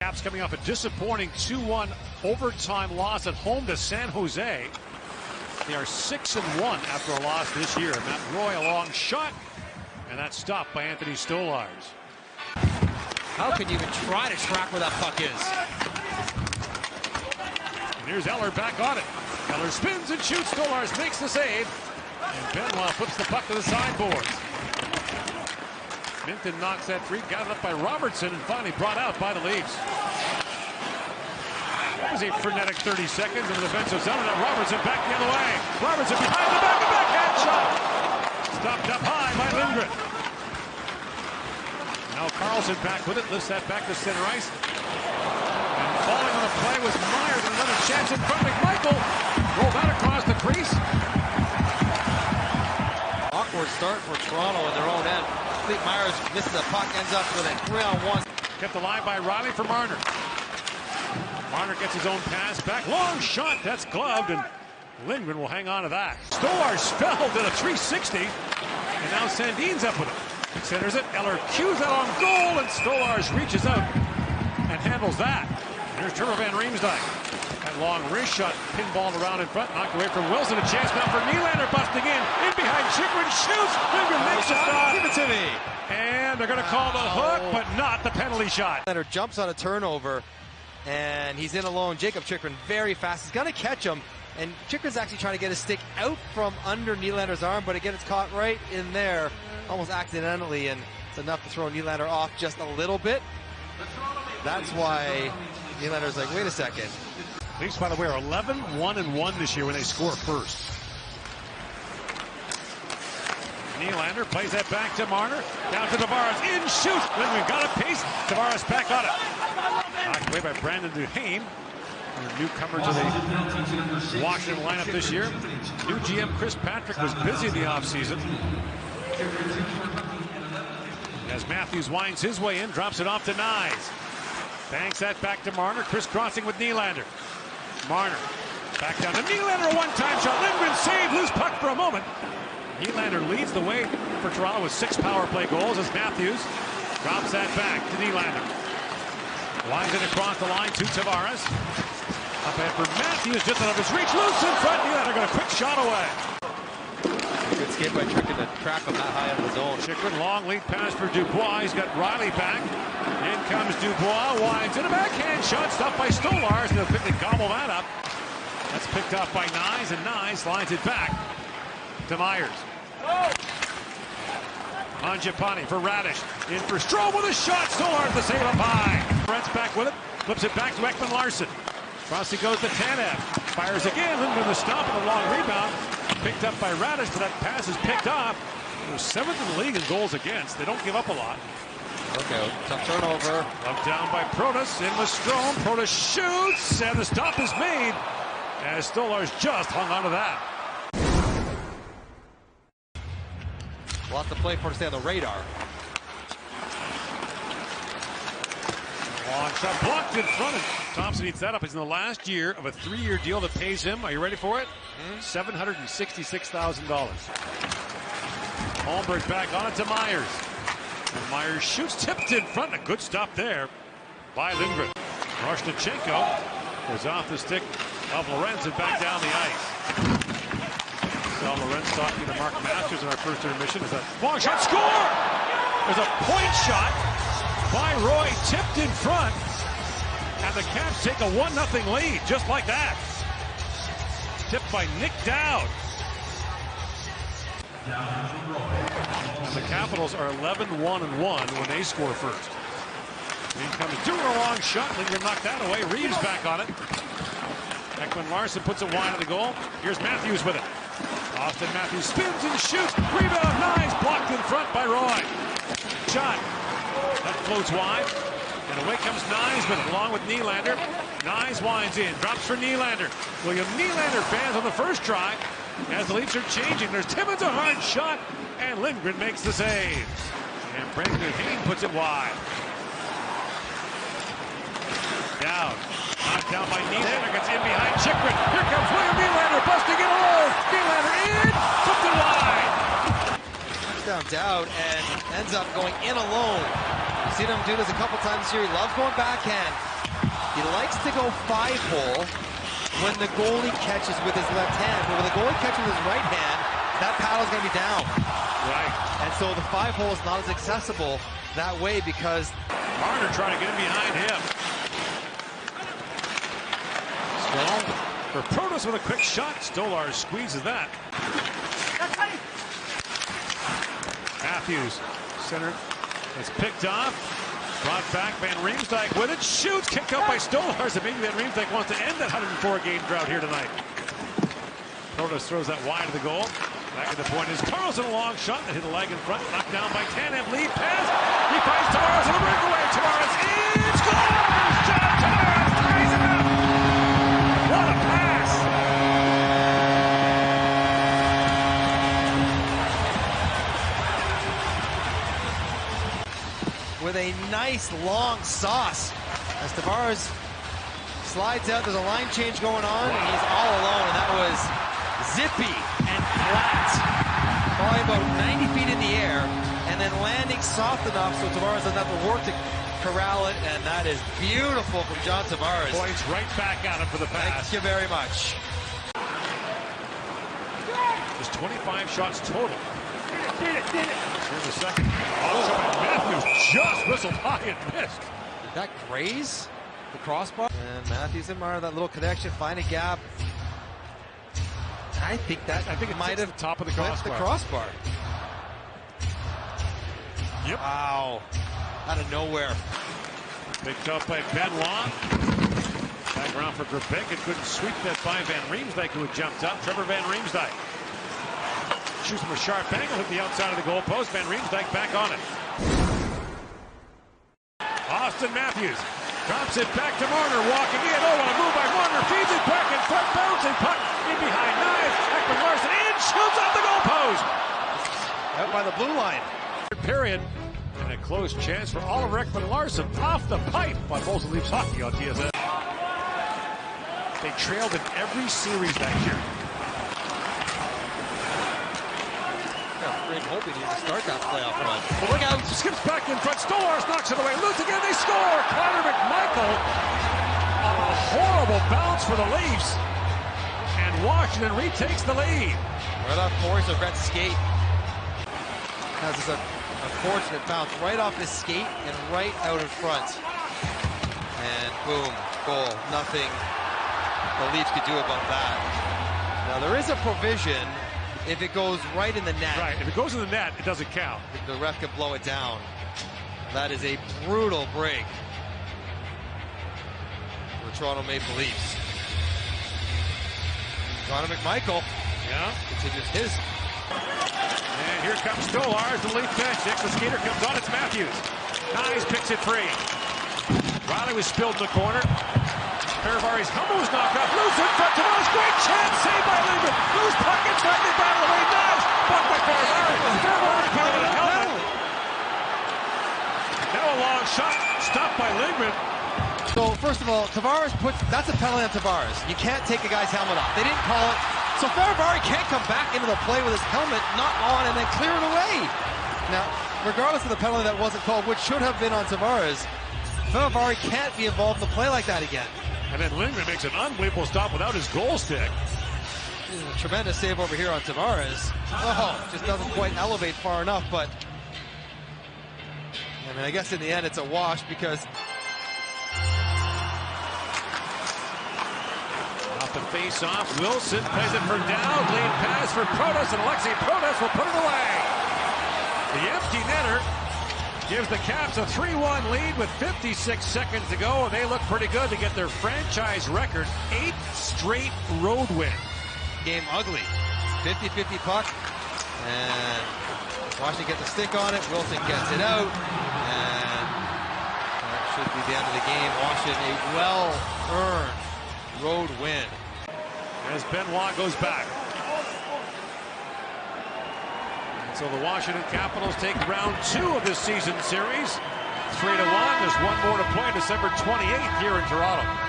Caps coming off a disappointing 2-1 overtime loss at home to San Jose. They are 6-1 after a loss this year. Matt Roy, a long shot, and that's stopped by Anthony Stolarz. How can you even try to track where that puck is? And here's Eller back on it. Eller spins and shoots. Stolarz makes the save. And Benoit flips the puck to the sideboards. Minton knocks that free, got it up by Robertson, and finally brought out by the Leafs. That was a frenetic 30 seconds in the defensive zone. Now Robertson back the other way. Robertson behind the back, a backhand shot. Stopped up high by Lindgren. Now Carlson back with it, lifts that back to center ice. And falling on the play was Myers, and another chance in front of McMichael. Rolled that across the crease. Awkward start for Toronto in their own end. I think Myers misses the puck, ends up with a 3-on-1. Kept alive by Riley for Marner. Marner gets his own pass back. Long shot, that's gloved, and Lindgren will hang on to that. Stolarz fell to the 360, and now Sandin's up with it. Centers it, Eller cues that on goal, and Stolarz reaches out and handles that. Here's Trevor Van Riemsdyk. That long wrist shot, pinballed around in front, knocked away from Wilson. A chance now for Nylander, busting in behind Chikrin, shoots. Lindgren makes the stop. Give it to me. And they're going to call the hook, but not the penalty shot. Nylander jumps on a turnover, and he's in alone. Jacob Chikrin very fast. He's going to catch him, and Chikrin's actually trying to get a stick out from under Nylander's arm, but again, it's caught right in there, almost accidentally, and it's enough to throw Nylander off just a little bit. That's why Nylander's like, wait a second. Leafs, by the way, are 11-1-1 this year when they score first. Nylander plays that back to Marner. Down to Tavares. In shoots. Lindgren got a piece. Tavares back on it. Knocked away by Brandon Duhaime. The newcomer to the Washington lineup this year. New GM Chris Patrick was busy in the offseason. As Matthews winds his way in, drops it off to Nyes. Banks that back to Marner. Crisscrossing with Nylander. Marner back down to Nylander, a one-time shot. Lindgren saved, loose puck for a moment. Nylander leads the way for Toronto with 6 power play goals as Matthews drops that back to Nylander. Winds it across the line to Tavares. Up ahead for Matthews, just out of his reach, loose in front. Nylander got a quick shot away. Good skate by Chikrin to track him that high out of the zone. Chikrin, long lead pass for Dubois. He's got Riley back. In comes Dubois, winds in a backhand shot, stopped by Stolarz. They'll quickly gobble that up. That's picked up by Nyes, and Nyes lines it back to Myers. Mangiapane for Radish. In for Strome with a shot. Stolarz the save up high. Brent's back with it. Flips it back to Ekman-Larsson. Across he goes to Tanev. Fires again. Lindgren the stop and a long rebound. Picked up by Radish, but that pass is picked off. They're 7th in the league in goals against. They don't give up a lot. Okay, tough turnover. Left down by Protas. In with Strome. Protas shoots, and the stop is made as Stolarz just hung onto that. We'll have to play for to stay on the radar. Long shot blocked in front, and Thompson eats that up. He's in the last year of a 3-year deal that pays him, are you ready for it? $766,000. Holmberg back on it to Myers. And Myers shoots, tipped in front. A good stop there by Lindgren. Roshnichenko was off the stick of Lorenz and back down the ice. Saw Lorenz talking to Mark Masters in our first intermission. Is that long shot, score! There's a point shot by Roy, tipped in front, and the Caps take a 1-0 lead, just like that. Tipped by Nick Dowd. And the Capitals are 11-1-1 when they score first. In comes doing a long shot. Lindgren knocked that away. Reeves back on it. Ekman-Larsson puts it wide of the goal. Here's Matthews with it. Austin Matthews spins and shoots. Rebound, Nyes blocked in front by Roy. Shot. That floats wide. And away comes Nyes with it, along with Nylander. Nyes winds in, drops for Nylander. William Nylander fans on the first try. As the Leafs are changing, there's Timmins, a hard shot, and Lindgren makes the save. And Brandon Duhaime puts it wide. Down. Knocked down by Nylander, gets in behind Chikrin. Here comes William Nylander, busting it alone. Nylander in, puts it wide. Down Dowd and ends up going in alone. You've seen him do this a couple times this year. He loves going backhand. He likes to go 5-hole when the goalie catches with his left hand, but when the goalie catches with his right hand, that paddle's going to be down. Right. And so the 5-hole is not as accessible that way because Marner trying to get him behind him. Stone for Protas with a quick shot. Stolar squeezes that. Matthews, center, is picked off. Brought back, Van Riemsdyk with it. Shoots, kicked out by Stolars. And maybe Van Riemsdyk wants to end that 104-game drought here tonight. Protas throws that wide of the goal. Back at the point is Carlson, a long shot that hit a leg in front. Knocked down by Tanev. Lead pass. He finds Tavares on the breakaway. Tavares in. Scores! John Tavares ties it up. What a pass! With a nice long sauce as Tavares slides out. There's a line change going on, and he's all alone, and that was zippy and flat. Probably about 90 feet in the air, and then landing soft enough so Tavares doesn't have to work to corral it, and that is beautiful from John Tavares. Points right back at him for the pass. Thank you very much. There's 25 shots total. Here's the second. Oh, Matthews just whistled high and missed. Did that graze the crossbar? And Matthews and Marner, that little connection, find a gap. I think it might have top of the crossbar. Yep. Wow. Out of nowhere. Picked up by Benoit. Back around for Grabek. It couldn't sweep that by Van Riemsdyk, who had jumped up. Trevor Van Riemsdyk shoots from a sharp angle, hit the outside of the goalpost. Van Riemsdyk back on it. Austin Matthews drops it back to Marner, walking in. Oh, what a move by Marner. Feeds it back in front, bouncing puck in behind Knives. Ekman Larsson in, shoots off the goalpost. Out by the blue line. Period. And a close chance for Oliver Ekman Larsson off the pipe by Bolton Leafs Hockey on TSN. They trailed in every series that year. Hoping he can start that playoff run. Well, look out, skips back in front. Stolars knocks it away. Loose again, they score. Connor McMichael on a horrible bounce for the Leafs. And Washington retakes the lead. Right off course of Brett's skate. Has this unfortunate bounce right off his skate and right out in front. And boom, goal. Nothing the Leafs could do about that. Now there is a provision if it goes right in the net. Right, if it goes in the net, it doesn't count. The ref can blow it down. That is a brutal break for Toronto Maple Leafs. Connor McMichael continues his. And here comes Stolars, the Leaf bench. Next the skater comes on, it's Matthews. Knies picks it free. Riley was spilled in the corner. Paravari's helmet was knocked off. Loose in front. Tavares, great chance. Saved by Lindgren. Loose puck inside the battle away. Knives. Bucked by Paravari. Paravari caught with a helmet. Now a long shot. Stopped by Lindgren. So, first of all, Tavares that's a penalty on Tavares. You can't take a guy's helmet off. They didn't call it. So Paravari can't come back into the play with his helmet not on and then clear it away. Now, regardless of the penalty that wasn't called, which should have been on Tavares, Paravari can't be involved in the play like that again. And then Lindgren makes an unbelievable stop without his goal stick. Tremendous save over here on Tavares. Oh, just doesn't quite elevate far enough, but I mean, I guess in the end it's a wash because off the face-off, Wilson plays it for Dowd. Lead pass for Protas, and Alexei Protas will put it away. The empty netter gives the Caps a 3-1 lead with 56 seconds to go, and they look pretty good to get their franchise record 8 straight road wins. Game ugly. 50-50 puck, and Washington gets a stick on it. Wilson gets it out, and that should be the end of the game. Washington a well-earned road win. As Benoit goes back. So the Washington Capitals take round 2 of this season series. 3-1. There's one more to play December 28th here in Toronto.